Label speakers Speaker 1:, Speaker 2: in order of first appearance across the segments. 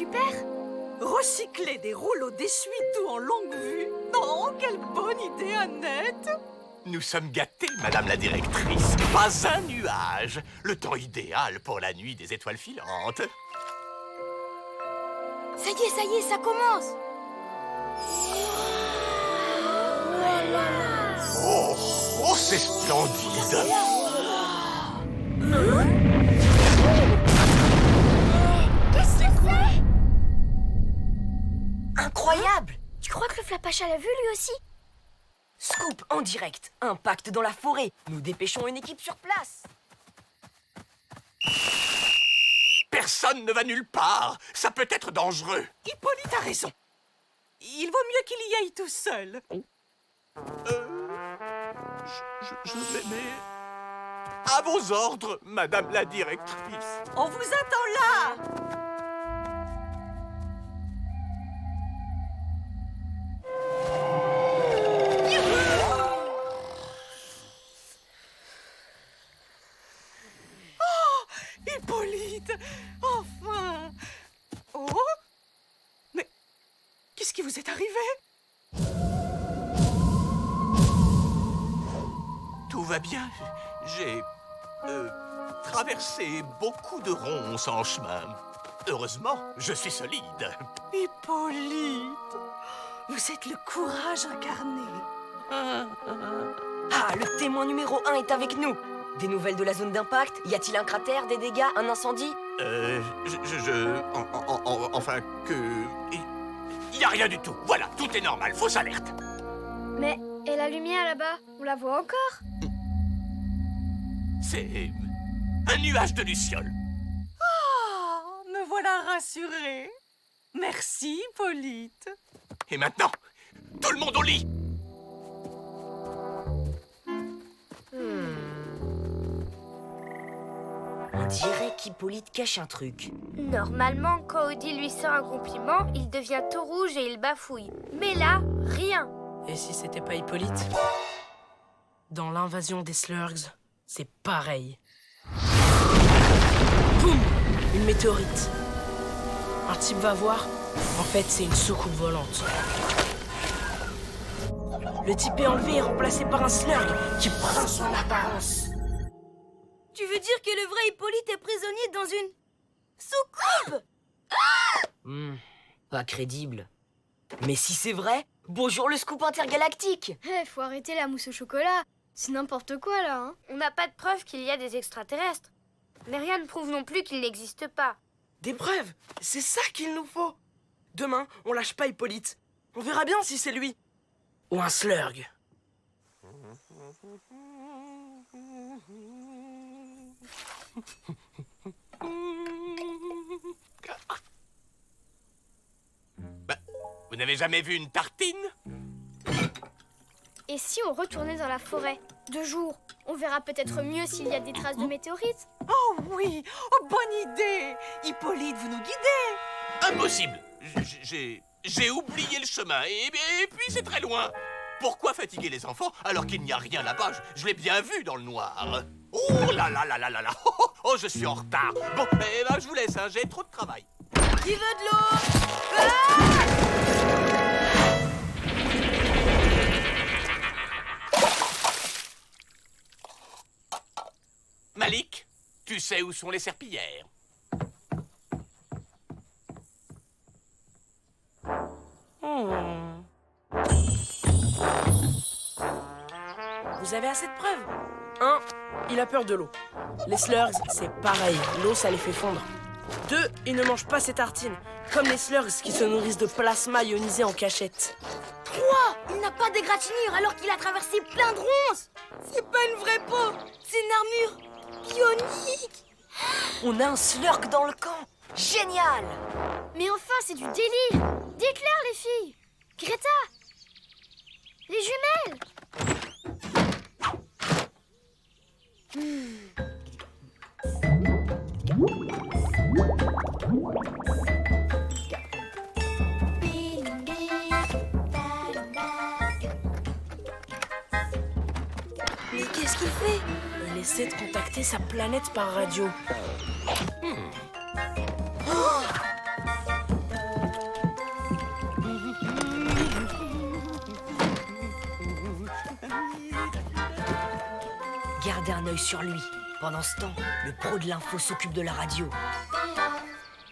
Speaker 1: super!
Speaker 2: Recycler des rouleaux d'essuie-tout en longue vue? Oh, quelle bonne idée, Annette!
Speaker 3: Nous sommes gâtés, madame la directrice. Pas un nuage. Le temps idéal pour la nuit des étoiles filantes.
Speaker 1: Ça y est, ça commence!
Speaker 3: Oh, c'est splendide.
Speaker 1: Qu'est-ce que c'est?
Speaker 4: Incroyable!
Speaker 1: Tu crois que le Flapacha l'a vu lui aussi?
Speaker 4: Scoop en direct, impact dans la forêt. Nous dépêchons une équipe sur place.
Speaker 3: Personne ne va nulle part. Ça peut être dangereux.
Speaker 2: Hippolyte a raison. Il vaut mieux qu'il y aille tout seul.
Speaker 3: Je mets à vos ordres, madame la directrice.
Speaker 2: On vous attend là! Hippolyte! Enfin! Oh! Mais qu'est-ce qui vous est arrivé?
Speaker 3: Tout va bien. J'ai traversé beaucoup de ronces en chemin. Heureusement, je suis solide.
Speaker 2: Hippolyte! Vous êtes le courage incarné.
Speaker 4: Ah, le témoin numéro 1 est avec nous. Des nouvelles de la zone d'impact? Y a-t-il un cratère, des dégâts, un incendie?
Speaker 3: Enfin que... Il y a rien du tout. Voilà, tout est normal. Fausse alerte.
Speaker 1: Mais, et la lumière là-bas, on la voit encore?
Speaker 3: C'est un nuage de lucioles.
Speaker 2: Oh, me voilà rassurée. Merci, Hippolyte.
Speaker 3: Et maintenant, tout le monde au lit.
Speaker 4: On dirait qu'Hippolyte cache un truc.
Speaker 1: Normalement, quand Odile lui sort un compliment, il devient tout rouge et il bafouille. Mais là, rien.
Speaker 5: Et si c'était pas Hippolyte? Dans l'invasion des Slurgs, c'est pareil. Boum! Une météorite. Un type va voir. En fait, c'est une soucoupe volante. Le type est enlevé et remplacé par un Slurg qui prend son apparence.
Speaker 1: Tu veux dire que le vrai Hippolyte est prisonnier dans une soucoupe?
Speaker 4: Pas crédible. Mais si c'est vrai, bonjour le scoop intergalactique.
Speaker 1: Faut arrêter la mousse au chocolat. C'est n'importe quoi là, hein. On n'a pas de preuve qu'il y a des extraterrestres. Mais rien ne prouve non plus qu'ils n'existent pas.
Speaker 5: Des preuves, c'est ça qu'il nous faut. Demain, on lâche pas Hippolyte. On verra bien si c'est lui. Ou un Slurg.
Speaker 3: Vous n'avez jamais vu une tartine?
Speaker 1: Et si on retournait dans la forêt, de jour, on verra peut-être mieux s'il y a des traces de météorites.
Speaker 2: Oh oui! Oh, bonne idée! Hippolyte, vous nous guidez!
Speaker 3: Impossible. J'ai oublié le chemin et puis c'est très loin. Pourquoi fatiguer les enfants alors qu'il n'y a rien là-bas? Je l'ai bien vu dans le noir. Oh là là là là là là. Oh, je suis en retard. Bon, je vous laisse, hein, j'ai trop de travail.
Speaker 4: Qui veut de l'eau?
Speaker 3: Malik, tu sais où sont les serpillères?
Speaker 5: Vous avez assez de preuves? 1. Il a peur de l'eau. Les Slurgs, c'est pareil. L'eau, ça les fait fondre. 2. Il ne mange pas ses tartines. Comme les Slurgs qui se nourrissent de plasma ionisé en cachette.
Speaker 1: 3. Il n'a pas d'égratignure alors qu'il a traversé plein de ronces. C'est pas une vraie peau, c'est une armure bionique.
Speaker 4: On a un Slurg dans le camp. Génial!
Speaker 1: Mais enfin, c'est du délire. Dites-leur, les filles. Greta, les jumelles.
Speaker 4: Mais qu'est-ce qu'il fait?
Speaker 5: Il essaie de contacter sa planète par radio.
Speaker 4: garder un œil sur lui. Pendant ce temps, le pro de l'info s'occupe de la radio.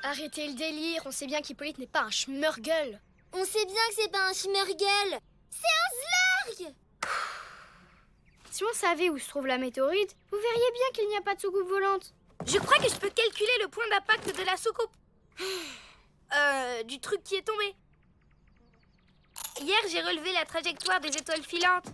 Speaker 1: Arrêtez le délire, on sait bien qu'Hippolyte n'est pas un schmurgle. On sait bien que c'est pas un schmurgle. C'est un slurg. Si on savait où se trouve la météorite, vous verriez bien qu'il n'y a pas de soucoupe volante. Je crois que je peux calculer le point d'impact de la soucoupe. Du truc qui est tombé. Hier, j'ai relevé la trajectoire des étoiles filantes.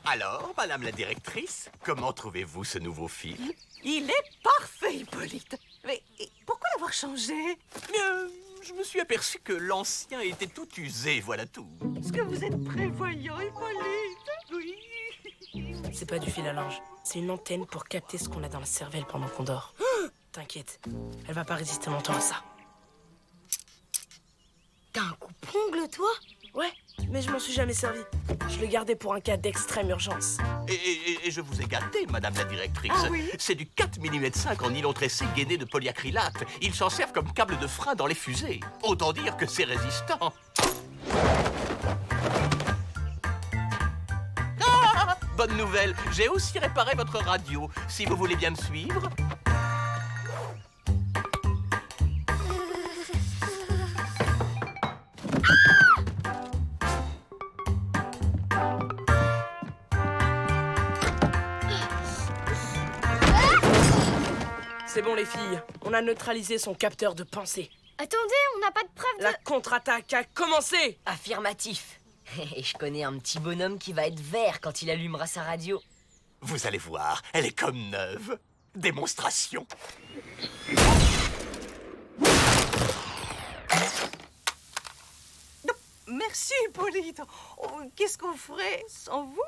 Speaker 3: Alors, madame la directrice, comment trouvez-vous ce nouveau fil?
Speaker 2: Il est parfait, Hippolyte. Mais pourquoi l'avoir changé?
Speaker 3: Je me suis aperçu que l'ancien était tout usé, voilà tout.
Speaker 2: Est-ce que vous êtes prévoyant, Hippolyte?
Speaker 3: Oui.
Speaker 5: C'est pas du fil à linge. C'est une antenne pour capter ce qu'on a dans la cervelle pendant qu'on dort. T'inquiète, elle va pas résister longtemps à ça.
Speaker 1: T'as un coupe-ongle, toi?
Speaker 5: Ouais, mais je m'en suis jamais servi. Je le gardais pour un cas d'extrême urgence.
Speaker 3: Et je vous ai gâté, madame la directrice.
Speaker 2: Ah oui?
Speaker 3: C'est du 4 mm 5 en nylon tressé gainé de polyacrylate. Ils s'en servent comme câble de frein dans les fusées. Autant dire que c'est résistant. Ah, bonne nouvelle, j'ai aussi réparé votre radio. Si vous voulez bien me suivre.
Speaker 5: C'est bon les filles, on a neutralisé son capteur de pensée.
Speaker 1: Attendez, on n'a pas de preuve de...
Speaker 5: La contre-attaque a commencé!
Speaker 4: Affirmatif. Et je connais un petit bonhomme qui va être vert quand il allumera sa radio.
Speaker 3: Vous allez voir, elle est comme neuve. Démonstration.
Speaker 2: Merci, Hippolyte. Oh, qu'est-ce qu'on ferait sans vous?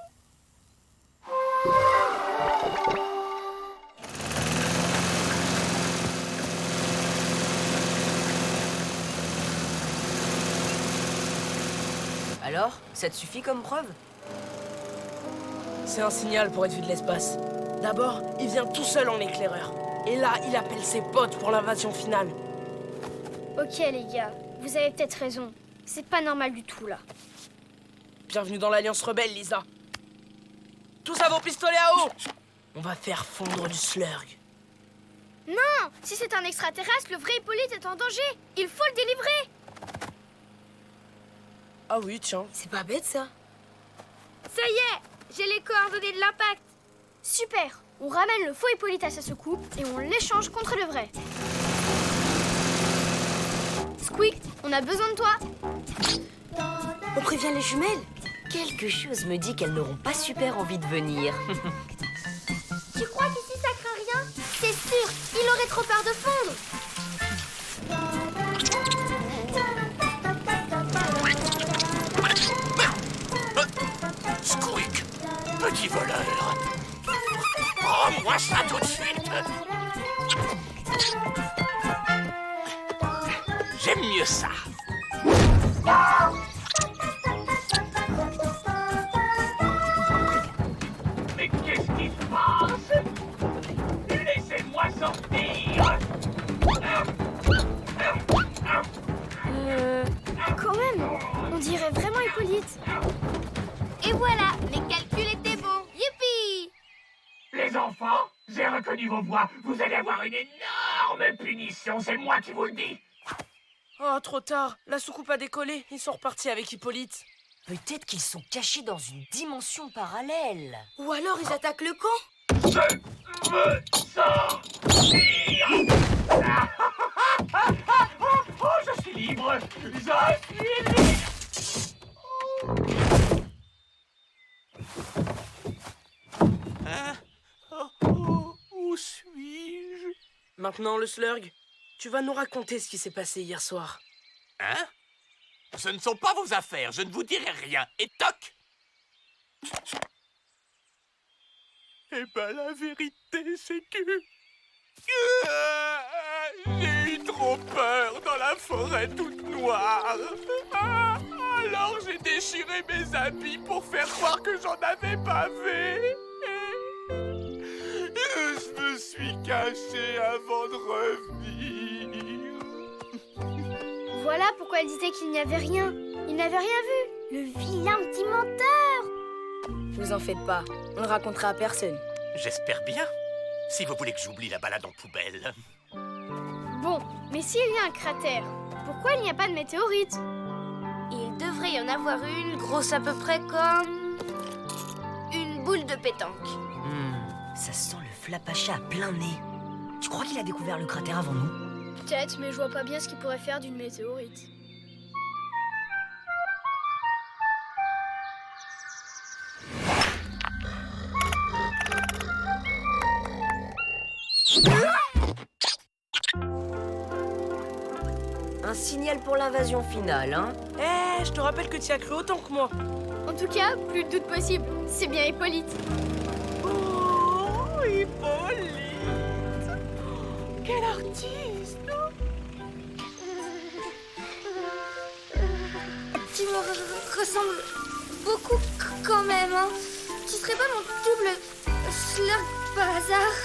Speaker 4: Alors, ça te suffit comme preuve?
Speaker 5: C'est un signal pour être vu de l'espace. D'abord, il vient tout seul en éclaireur. Et là, il appelle ses potes pour l'invasion finale.
Speaker 1: Ok, les gars, vous avez peut-être raison. C'est pas normal du tout, là.
Speaker 5: Bienvenue dans l'Alliance Rebelle, Lisa. Tous à vos pistolets à eau! On va faire fondre du slurg.
Speaker 1: Non! Si c'est un extraterrestre, le vrai Hippolyte est en danger. Il faut le délivrer.
Speaker 5: Ah oui, tiens.
Speaker 1: C'est pas bête, ça. Ça y est, j'ai les coordonnées de l'impact. Super. On ramène le faux Hippolyte à sa soucoupe et on l'échange contre le vrai. Squeak, on a besoin de toi.
Speaker 4: On prévient les jumelles? Quelque chose me dit qu'elles n'auront pas super envie de venir.
Speaker 1: Tu crois qu'ici ça craint rien? C'est sûr, il aurait trop peur de fondre.
Speaker 3: Squeak, petit voleur. Rends-moi ça tout de suite. J'aime mieux ça. Mais qu'est-ce qui se passe? Laissez-moi sortir.
Speaker 1: Quand même, on dirait vraiment Hippolyte. Et voilà, les calculs étaient bons. Youpi!
Speaker 3: Les enfants, j'ai reconnu vos voix. Vous allez avoir une énorme punition, c'est moi qui vous le dis.
Speaker 5: Oh, trop tard. La soucoupe a décollé. Ils sont repartis avec Hippolyte.
Speaker 4: Peut-être qu'ils sont cachés dans une dimension parallèle.
Speaker 1: Ou alors ils attaquent le camp.
Speaker 3: Je veux sortir. Oh, je suis libre. Je suis libre. Hein? Où suis-je?
Speaker 5: Maintenant, le slurg, tu vas nous raconter ce qui s'est passé hier soir.
Speaker 3: Hein? Ce ne sont pas vos affaires, je ne vous dirai rien. Et toc! Eh ben, la vérité, c'est que... j'ai eu trop peur dans la forêt toute noire. Alors j'ai déchiré mes habits pour faire croire que j'en avais pas fait. Je me suis caché avant de revenir.
Speaker 1: Voilà pourquoi elle disait qu'il n'y avait rien. Il n'avait rien vu. Le vilain petit menteur.
Speaker 4: Vous en faites pas, on le racontera à personne.
Speaker 3: J'espère bien. Si vous voulez que j'oublie la balade en poubelle.
Speaker 1: Bon, mais s'il y a un cratère, pourquoi il n'y a pas de météorite?
Speaker 6: Il devrait y en avoir une grosse à peu près comme une boule de pétanque.
Speaker 4: Ça sent le flapacha à plein nez. Tu crois qu'il a découvert le cratère avant nous?
Speaker 1: Peut-être, mais je vois pas bien ce qu'il pourrait faire d'une météorite.
Speaker 4: Un signal pour l'invasion finale, hein?
Speaker 5: Eh, je te rappelle que tu as cru autant que moi.
Speaker 1: En tout cas, plus de doute possible. C'est bien Hippolyte.
Speaker 2: Oh, Hippolyte! Quel artiste!
Speaker 6: Tu me ressembles beaucoup quand même, hein. Tu serais pas mon double slurp par hasard?